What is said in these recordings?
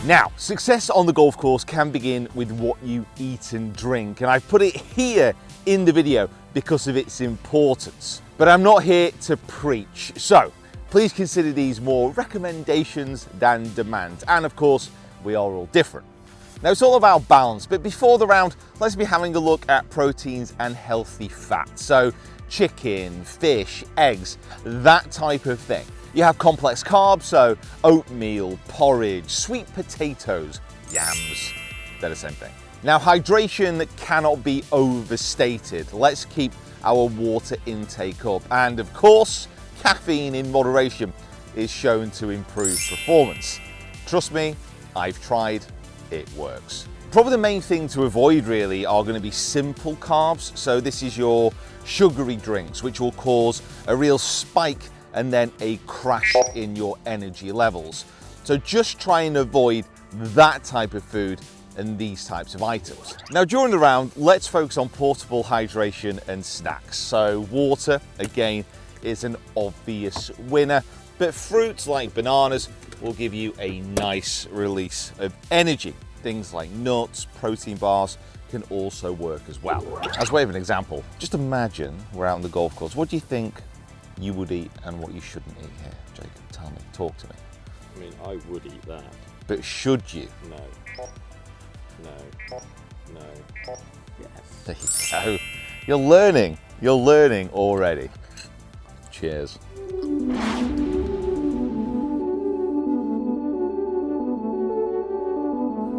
Now, success on the golf course can begin with what you eat and drink, and I've put it here in the video because of its importance. But I'm not here to preach, so please consider these more recommendations than demands. And of course, we are all different. Now, it's all about balance, but before the round, let's be having a look at proteins and healthy fats. So chicken, fish, eggs, that type of thing. You have complex carbs, so oatmeal, porridge, sweet potatoes, yams, they're the same thing. Now, hydration cannot be overstated. Let's keep our water intake up. And of course, caffeine in moderation is shown to improve performance. Trust me, I've tried, it works. Probably the main thing to avoid really are going to be simple carbs. So this is your sugary drinks, which will cause a real spike and then a crash in your energy levels. So just try and avoid that type of food and these types of items. Now, during the round, let's focus on portable hydration and snacks. So water, again, is an obvious winner, but fruits like bananas will give you a nice release of energy. Things like nuts, protein bars can also work as well. As way of an example, just imagine we're out on the golf course. What do you think you would eat and what you shouldn't eat here? Jacob, tell me, talk to me. I mean, I would eat that. But should you? No. No. No. Yes. There you go. You're learning already. Cheers.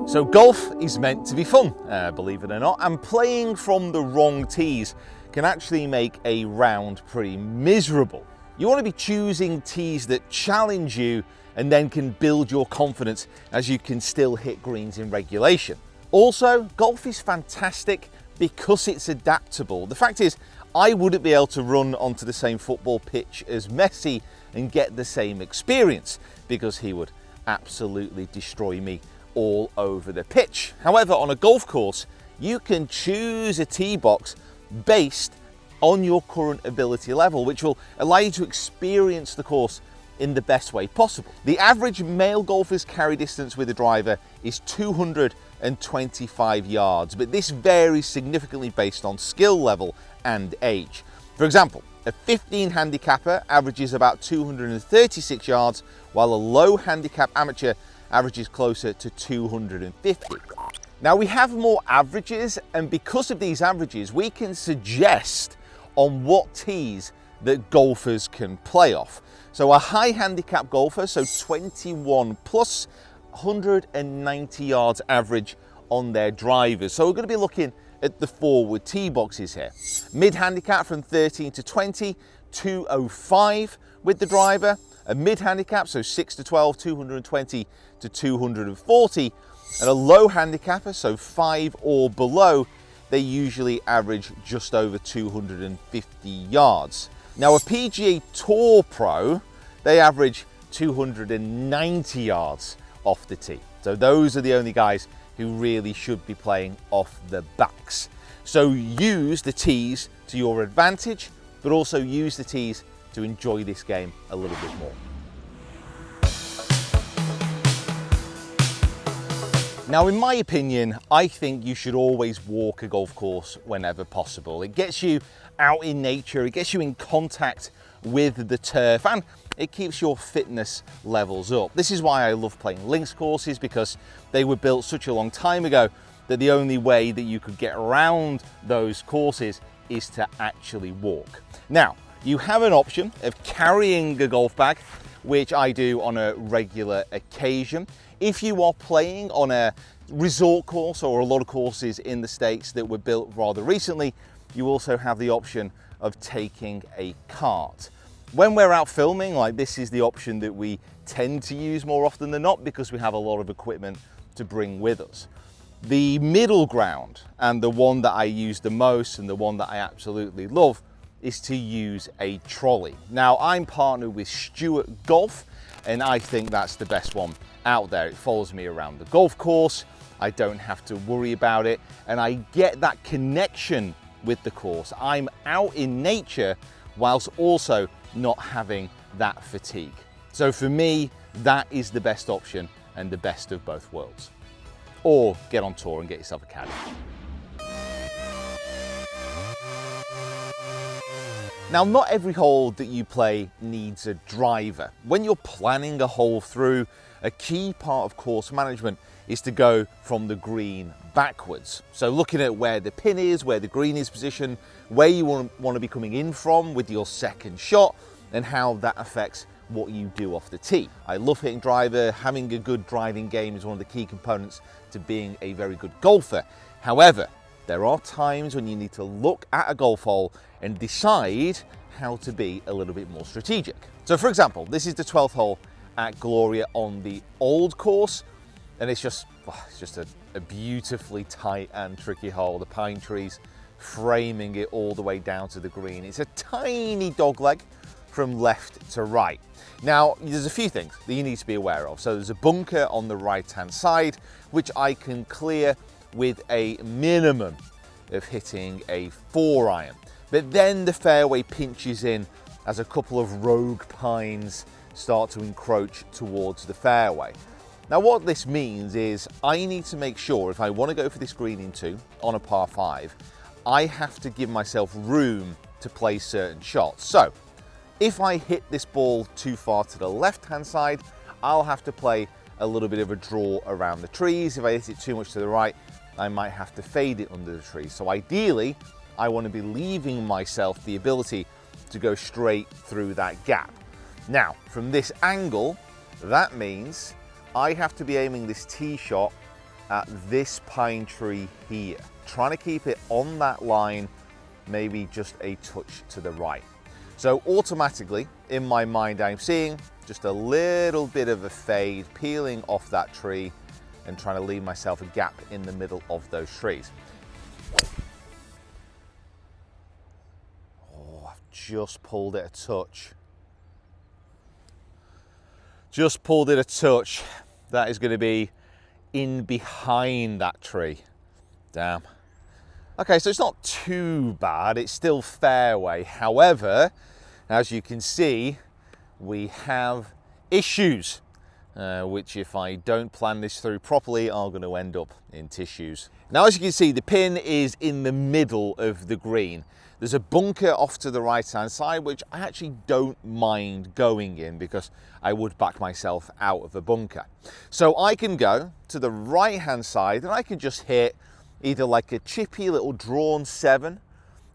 So golf is meant to be fun, believe it or not, and playing from the wrong tees can actually make a round pretty miserable. You want to be choosing tees that challenge you and then can build your confidence as you can still hit greens in regulation. Also, golf is fantastic because it's adaptable. The fact is, I wouldn't be able to run onto the same football pitch as Messi and get the same experience because he would absolutely destroy me all over the pitch. However, on a golf course, you can choose a tee box based on your current ability level, which will allow you to experience the course in the best way possible. The average male golfer's carry distance with a driver is 225 yards, but this varies significantly based on skill level and age. For example, a 15 handicapper averages about 236 yards, while a low handicap amateur averages closer to 250. Now, we have more averages, and because of these averages, we can suggest on what tees that golfers can play off. So a high handicap golfer, so 21 plus, 190 yards average on their drivers. So we're going to be looking at the forward tee boxes here. Mid handicap from 13 to 20, 205 with the driver. A mid handicap, so 6 to 12, 220 to 240. And a low handicapper, so 5 or below, they usually average just over 250 yards. Now, a PGA Tour Pro, they average 290 yards off the tee. So those are the only guys who really should be playing off the backs. So use the tees to your advantage, but also use the tees to enjoy this game a little bit more. Now, in my opinion, I think you should always walk a golf course whenever possible. It gets you out in nature, it gets you in contact with the turf, and it keeps your fitness levels up. This is why I love playing links courses, because they were built such a long time ago that the only way that you could get around those courses is to actually walk. Now, you have an option of carrying a golf bag, which I do on a regular occasion. If you are playing on a resort course or a lot of courses in the States that were built rather recently, you also have the option of taking a cart. When we're out filming, like, this is the option that we tend to use more often than not because we have a lot of equipment to bring with us. The middle ground, and the one that I use the most and the one that I absolutely love, is to use a trolley. Now, I'm partnered with Stewart Golf, and I think that's the best one out there. It follows me around the golf course, I don't have to worry about it, and I get that connection with the course. I'm out in nature whilst also not having that fatigue. So for me, that is the best option and the best of both worlds. Or get on tour and get yourself a caddy. Now, not every hole that you play needs a driver. When you're planning a hole through, a key part of course management is to go from the green backwards. So looking at where the pin is, where the green is positioned, where you want to be coming in from with your second shot, and how that affects what you do off the tee. I love hitting driver. Having a good driving game is one of the key components to being a very good golfer. However, there are times when you need to look at a golf hole and decide how to be a little bit more strategic. So for example, this is the 12th hole at Gloria on the old course, and it's just a beautifully tight and tricky hole. The pine trees framing it all the way down to the green. It's a tiny dogleg from left to right. Now, there's a few things that you need to be aware of. So there's a bunker on the right-hand side, which I can clear with a minimum of hitting a 4-iron. But then the fairway pinches in as a couple of rogue pines start to encroach towards the fairway. Now what this means is I need to make sure if I want to go for this green in 2 on a par 5, I have to give myself room to play certain shots. So if I hit this ball too far to the left-hand side, I'll have to play a little bit of a draw around the trees. If I hit it too much to the right, I might have to fade it under the trees. So ideally, I want to be leaving myself the ability to go straight through that gap. Now, from this angle, that means I have to be aiming this tee shot at this pine tree here, trying to keep it on that line, maybe just a touch to the right. So automatically, in my mind, I'm seeing just a little bit of a fade peeling off that tree and trying to leave myself a gap in the middle of those trees. Oh, I've just pulled it a touch. Just pulled it a touch. That is going to be in behind that tree. Damn. Okay, so it's not too bad. It's still fairway. However, as you can see, we have issues, which if I don't plan this through properly, are going to end up in tissues. Now, as you can see, the pin is in the middle of the green. There's a bunker off to the right-hand side, which I actually don't mind going in because I would back myself out of a bunker. So I can go to the right-hand side and I can just hit either like a chippy little drawn 7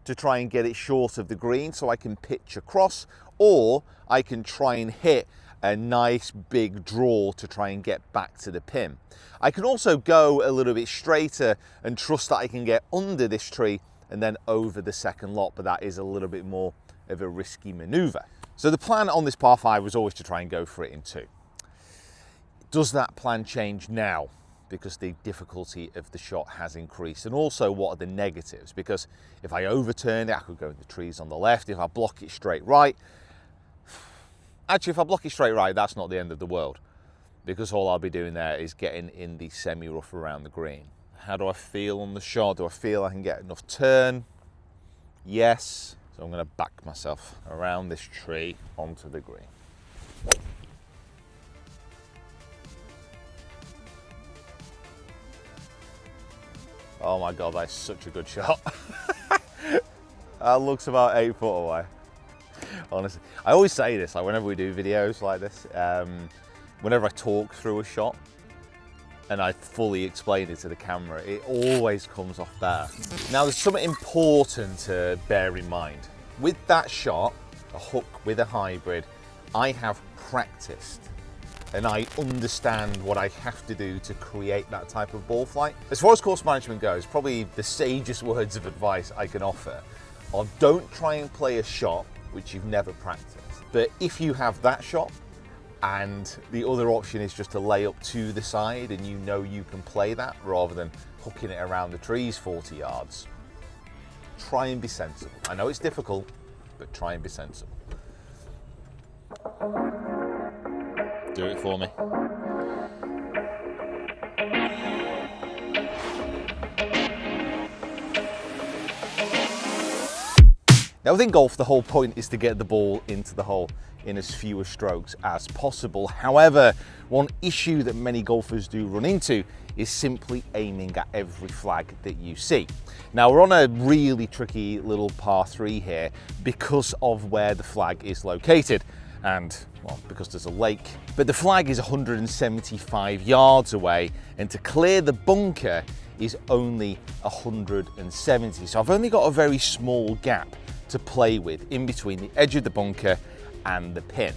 to try and get it short of the green so I can pitch across, or I can try and hit a nice big draw to try and get back to the pin. I can also go a little bit straighter and trust that I can get under this tree and then over the second lot, but that is a little bit more of a risky maneuver. So the plan on this par 5 was always to try and go for it in 2. Does that plan change now? Because the difficulty of the shot has increased, and also what are the negatives? Because if I overturn it, I could go in the trees on the left. If I block it straight right, actually if I block it straight right, that's not the end of the world, because all I'll be doing there is getting in the semi-rough around the green. How do I feel on the shot? Do I feel I can get enough turn? Yes. So I'm going to back myself around this tree onto the green. Oh my God, that's such a good shot. That looks about 8 foot away. Honestly, I always say this, like whenever we do videos like this, whenever I talk through a shot and I fully explain it to the camera, it always comes off better. Now there's something important to bear in mind. With that shot, a hook with a hybrid, I have practiced and I understand what I have to do to create that type of ball flight. As far as course management goes, probably the sagest words of advice I can offer are don't try and play a shot which you've never practiced. But if you have that shot and the other option is just to lay up to the side and you know you can play that rather than hooking it around the trees 40 yards, try and be sensible. I know it's difficult, but try and be sensible. Do it for me. Now within golf, the whole point is to get the ball into the hole in as few strokes as possible. However, one issue that many golfers do run into is simply aiming at every flag that you see. Now we're on a really tricky little par 3 here because of where the flag is located and, well, because there's a lake. But the flag is 175 yards away, and to clear the bunker is only 170. So I've only got a very small gap to play with in between the edge of the bunker and the pin.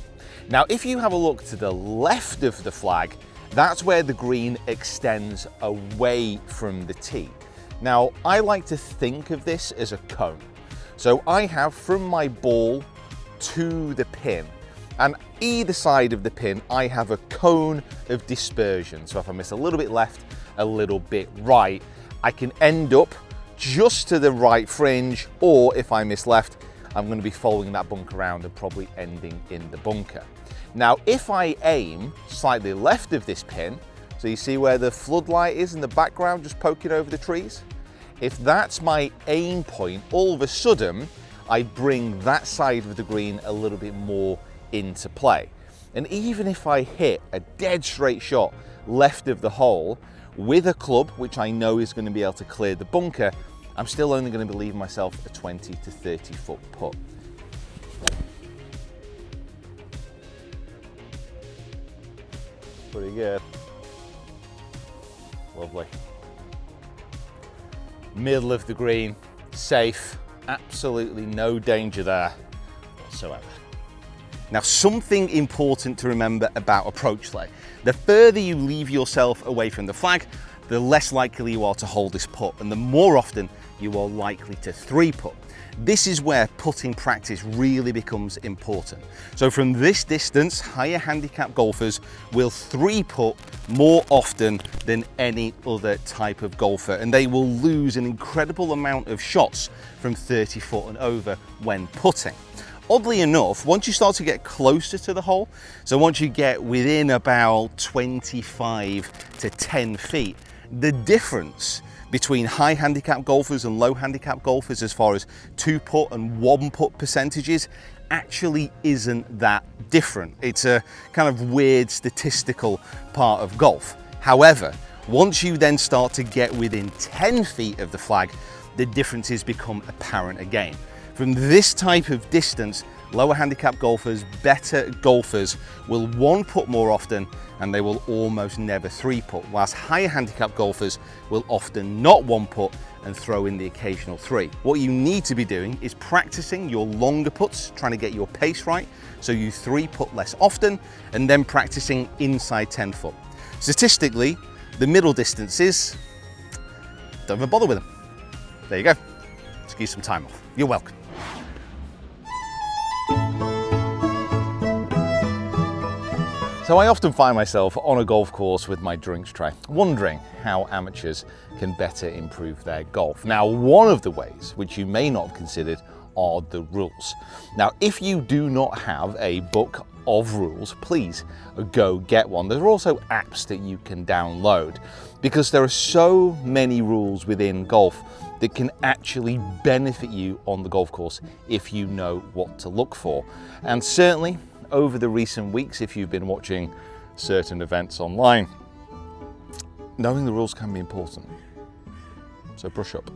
Now, if you have a look to the left of the flag, that's where the green extends away from the tee. Now, I like to think of this as a cone. So I have from my ball to the pin, and either side of the pin, I have a cone of dispersion. So if I miss a little bit left, a little bit right, I can end up just to the right fringe, or if I miss left, I'm going to be following that bunker around and probably ending in the bunker. Now, if I aim slightly left of this pin, so you see where the floodlight is in the background just poking over the trees? If that's my aim point, all of a sudden, I bring that side of the green a little bit more into play. And even if I hit a dead straight shot left of the hole with a club, which I know is going to be able to clear the bunker, I'm still only going to be leaving myself a 20 to 30 foot putt. Pretty good. Lovely. Middle of the green, safe, absolutely no danger there whatsoever. Now, something important to remember about approach lay. The further you leave yourself away from the flag, the less likely you are to hold this putt, and the more often you are likely to 3-putt. This is where putting practice really becomes important. So from this distance, higher handicap golfers will 3-putt more often than any other type of golfer, and they will lose an incredible amount of shots from 30 foot and over when putting. Oddly enough, once you start to get closer to the hole, so once you get within about 25 to 10 feet, the difference between high handicap golfers and low handicap golfers as far as 2-putt and 1-putt percentages actually isn't that different. It's a kind of weird statistical part of golf. However, once you then start to get within 10 feet of the flag, the differences become apparent again. From this type of distance, lower handicap golfers, better golfers, will 1-putt more often, and they will almost never 3-putt, whilst higher handicap golfers will often not 1-putt and throw in the occasional 3. What you need to be doing is practicing your longer putts, trying to get your pace right, so you 3-putt less often, and then practicing inside 10 foot. Statistically, the middle distances, don't even bother with them. There you go. Just give you some time off. You're welcome. So I often find myself on a golf course with my drinks tray, wondering how amateurs can better improve their golf. Now, one of the ways, which you may not have considered, are the rules. Now, if you do not have a book of rules, please go get one. There are also apps that you can download, because there are so many rules within golf that can actually benefit you on the golf course if you know what to look for. And certainly, over the recent weeks, if you've been watching certain events online, knowing the rules can be important. So brush up.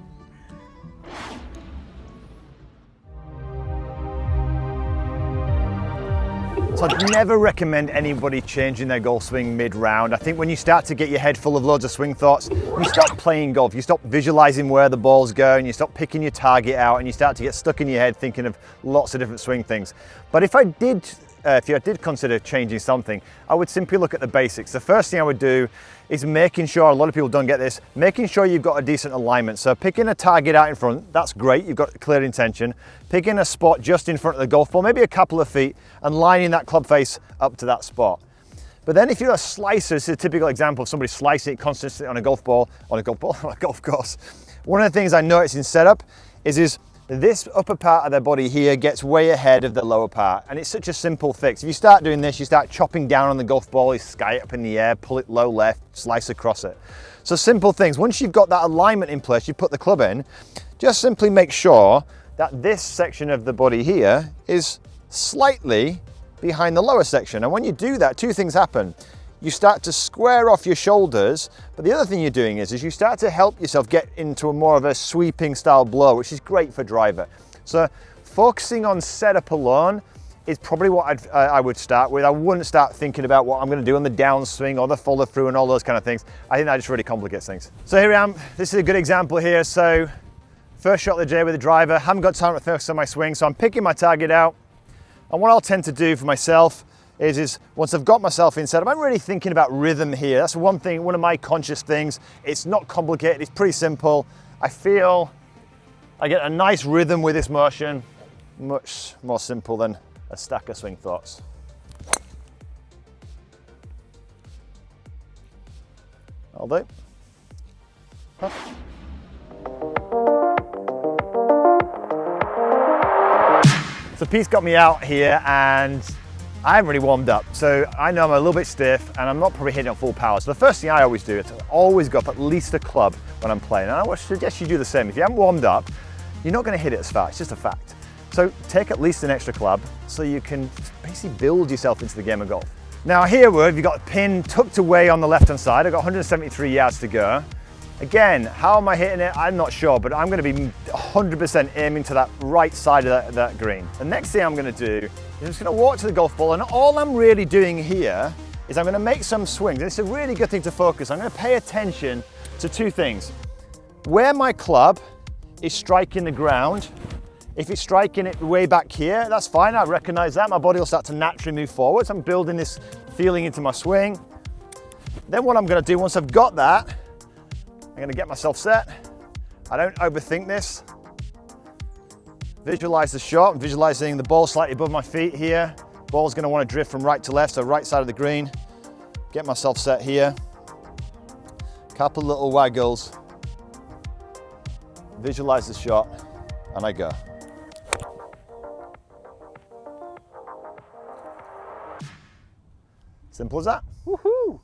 So I'd never recommend anybody changing their golf swing mid-round. I think when you start to get your head full of loads of swing thoughts, you stop playing golf, you stop visualizing where the ball's going, you stop picking your target out, and you start to get stuck in your head thinking of lots of different swing things. But if I did consider changing something, I would simply look at the basics. The first thing I would do is making sure, a lot of people don't get this, making sure you've got a decent alignment. So picking a target out in front, that's great, you've got clear intention. Picking a spot just in front of the golf ball, maybe a couple of feet, and lining that club face up to that spot. But then if you're a slicer, this is a typical example of somebody slicing it constantly on a golf course. One of the things I notice in setup is this upper part of their body here gets way ahead of the lower part, and it's such a simple fix. If you start doing this, you start chopping down on the golf ball, you sky it up in the air, pull it low left, slice across it. So simple things. Once you've got that alignment in place, you put the club in, just simply make sure that this section of the body here is slightly behind the lower section. And when you do that, two things happen. You start to square off your shoulders, but the other thing you're doing is you start to help yourself get into a more of a sweeping style blow, which is great for driver. So focusing on setup alone is probably what I would start with. I wouldn't start thinking about what I'm going to do on the downswing or the follow through and all those kind of things. I think that just really complicates things. So here I am. This is a good example here. So first shot of the day with the driver, haven't got time to focus on my swing, so I'm picking my target out. And what I'll tend to do for myself is once I've got myself in setup, I'm really thinking about rhythm here. That's one thing, one of my conscious things. It's not complicated, it's pretty simple. I feel I get a nice rhythm with this motion, much more simple than a stack of swing thoughts. I'll do. Huh. So Pete's got me out here and I haven't really warmed up. So I know I'm a little bit stiff and I'm not probably hitting at full power. So the first thing I always do is always go up at least a club when I'm playing. And I would suggest you do the same. If you haven't warmed up, you're not going to hit it as far. It's just a fact. So take at least an extra club so you can basically build yourself into the game of golf. Now here you've got the pin tucked away on the left-hand side. I've got 173 yards to go. Again, how am I hitting it? I'm not sure, but I'm going to be 100% aiming to that right side of that green. The next thing I'm going to do is I'm just going to walk to the golf ball, and all I'm really doing here is I'm going to make some swings. It's a really good thing to focus. I'm going to pay attention to two things. Where my club is striking the ground. If it's striking it way back here, that's fine. I recognize that. My body will start to naturally move forward. So I'm building this feeling into my swing. Then what I'm going to do once I've got that, I'm going to get myself set. I don't overthink this. Visualize the shot. I'm visualizing the ball slightly above my feet here. Ball's going to want to drift from right to left, so right side of the green. Get myself set here. Couple little waggles. Visualize the shot, and I go. Simple as that. Woohoo!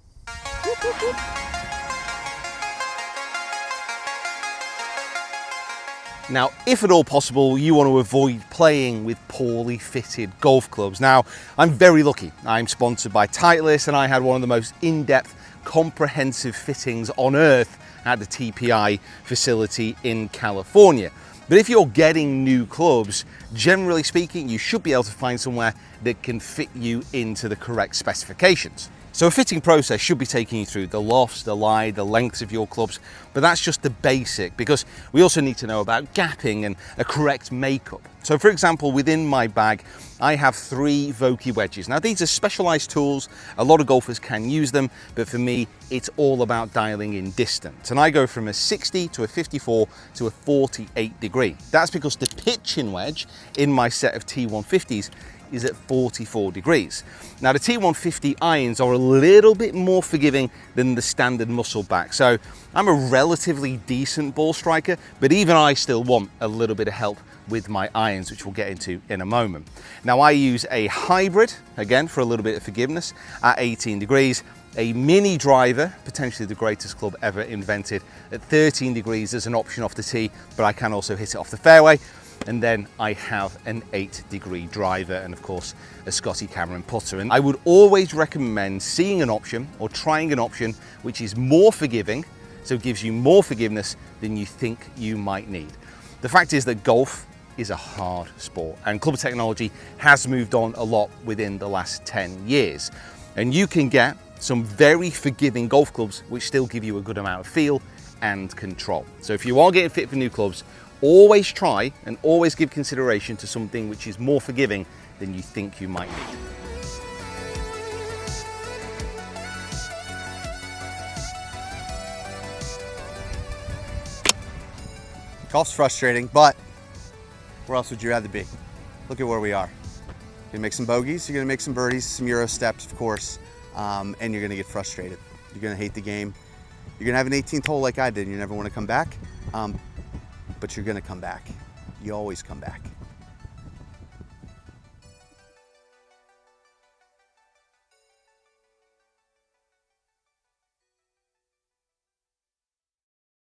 Now, if at all possible, you want to avoid playing with poorly fitted golf clubs. Now, I'm very lucky. I'm sponsored by Titleist and I had one of the most in-depth, comprehensive fittings on earth at the TPI facility in California. But if you're getting new clubs, generally speaking, you should be able to find somewhere that can fit you into the correct specifications. So a fitting process should be taking you through the lofts, the lie, the lengths of your clubs, but that's just the basic, because we also need to know about gapping and a correct makeup. So for example, within my bag, I have 3 Vokey wedges. Now these are specialized tools, a lot of golfers can use them, but for me, it's all about dialing in distance. And I go from a 60 to a 54 to a 48 degree. That's because the pitching wedge in my set of T150s is at 44 degrees. Now the T150 irons are a little bit more forgiving than the standard muscle back. So I'm a relatively decent ball striker, but even I still want a little bit of help with my irons, which we'll get into in a moment. Now I use a hybrid, again, for a little bit of forgiveness, at 18 degrees, a mini driver, potentially the greatest club ever invented, at 13 degrees as an option off the tee, but I can also hit it off the fairway. And then I have an 8-degree driver and of course a Scotty Cameron putter. And I would always recommend seeing an option or trying an option which is more forgiving, so it gives you more forgiveness than you think you might need. The fact is that golf is a hard sport and club technology has moved on a lot within the last 10 years. And you can get some very forgiving golf clubs which still give you a good amount of feel and control. So if you are getting fit for new clubs, always try and always give consideration to something which is more forgiving than you think you might need. Golf's frustrating, but where else would you rather be? Look at where we are. You're gonna make some bogeys, you're gonna make some birdies, some Euro steps, of course, and you're gonna get frustrated. You're gonna hate the game. You're gonna have an 18th hole like I did, and you never wanna come back. But you're gonna come back. You always come back.